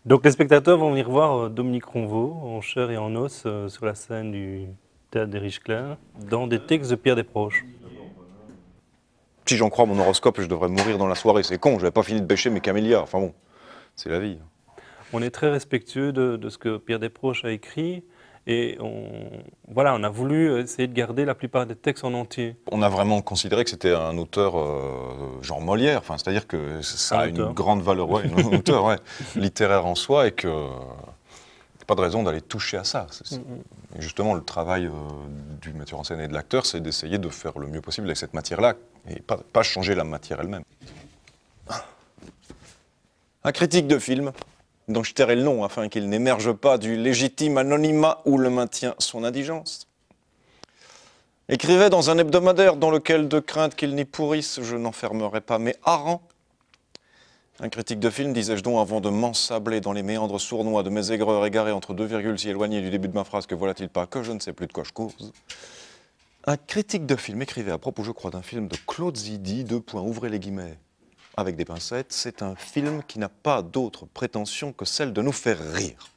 Donc les spectateurs vont venir voir Dominique Ronveau en chair et en os sur la scène du théâtre des Riches-Clairs dans des textes de Pierre Desproges. Si j'en crois mon horoscope, je devrais mourir dans la soirée. C'est con, j'avais pas fini de bêcher mes camélias. Enfin bon, c'est la vie. On est très respectueux de ce que Pierre Desproges a écrit et voilà, on a voulu essayer de garder la plupart des textes en entier. On a vraiment considéré que c'était un auteur genre Molière, enfin, c'est-à-dire que ça Un a une auteur. grande valeur, ouais, un auteur ouais, littéraire en soi et que pas de raison d'aller toucher à ça. Et justement, le travail du metteur en scène et de l'acteur, c'est d'essayer de faire le mieux possible avec cette matière-là et pas changer la matière elle-même. Un critique de film, dont je tairai le nom afin qu'il n'émerge pas du légitime anonymat où le maintient son indigence, écrivait dans un hebdomadaire dans lequel, de crainte qu'il n'y pourrisse, je n'enfermerai pas mes harengs. Un critique de film, disais-je donc, avant de m'ensabler dans les méandres sournois de mes aigreurs égarés entre deux virgules si éloignées du début de ma phrase que voilà-t-il pas que je ne sais plus de quoi je cause. Un critique de film écrivait à propos, je crois, d'un film de Claude Zidi, ouvrez les guillemets, avec des pincettes, c'est un film qui n'a pas d'autre prétention que celle de nous faire rire.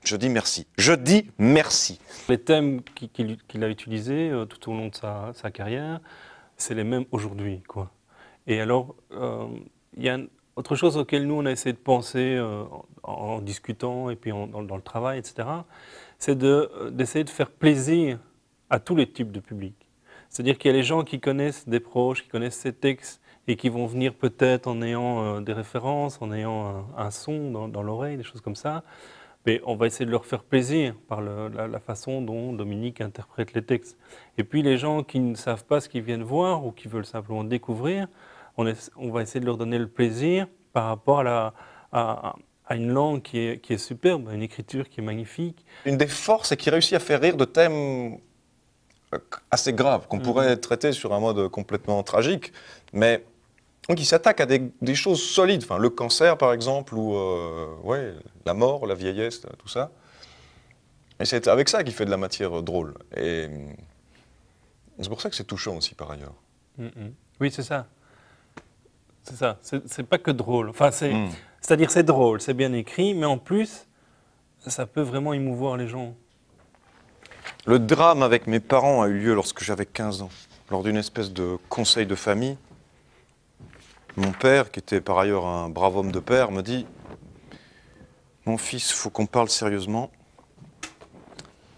Je dis merci. Je dis merci. Les thèmes qu'il a utilisés tout au long de sa carrière, c'est les mêmes aujourd'hui, quoi. Et alors, il y a autre chose auquel nous, on a essayé de penser en discutant et puis dans le travail, etc., c'est d'essayer de faire plaisir à tous les types de publics. C'est-à-dire qu'il y a les gens qui connaissent des proches, qui connaissent ces textes et qui vont venir peut-être en ayant des références, en ayant un son dans l'oreille, des choses comme ça. Mais on va essayer de leur faire plaisir par la façon dont Dominique interprète les textes. Et puis les gens qui ne savent pas ce qu'ils viennent voir ou qui veulent simplement découvrir, on va essayer de leur donner le plaisir par rapport à une langue qui est superbe, à une écriture qui est magnifique. Une des forces, c'est qu'il réussit à faire rire de thèmes assez graves, qu'on pourrait traiter sur un mode complètement tragique, mais qui s'attaque à des choses solides. Enfin, le cancer, par exemple, ou ouais, la mort, la vieillesse, tout ça. Et c'est avec ça qu'il fait de la matière drôle. Et c'est pour ça que c'est touchant aussi, par ailleurs. Oui, c'est ça. C'est ça. C'est pas que drôle. Enfin, c'est-à-dire c'est drôle, c'est bien écrit, mais en plus, ça peut vraiment émouvoir les gens. Le drame avec mes parents a eu lieu lorsque j'avais 15 ans, lors d'une espèce de conseil de famille. Mon père, qui était par ailleurs un brave homme de père, me dit « Mon fils, faut qu'on parle sérieusement.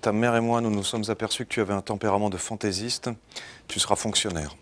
Ta mère et moi, nous nous sommes aperçus que tu avais un tempérament de fantaisiste. Tu seras fonctionnaire. »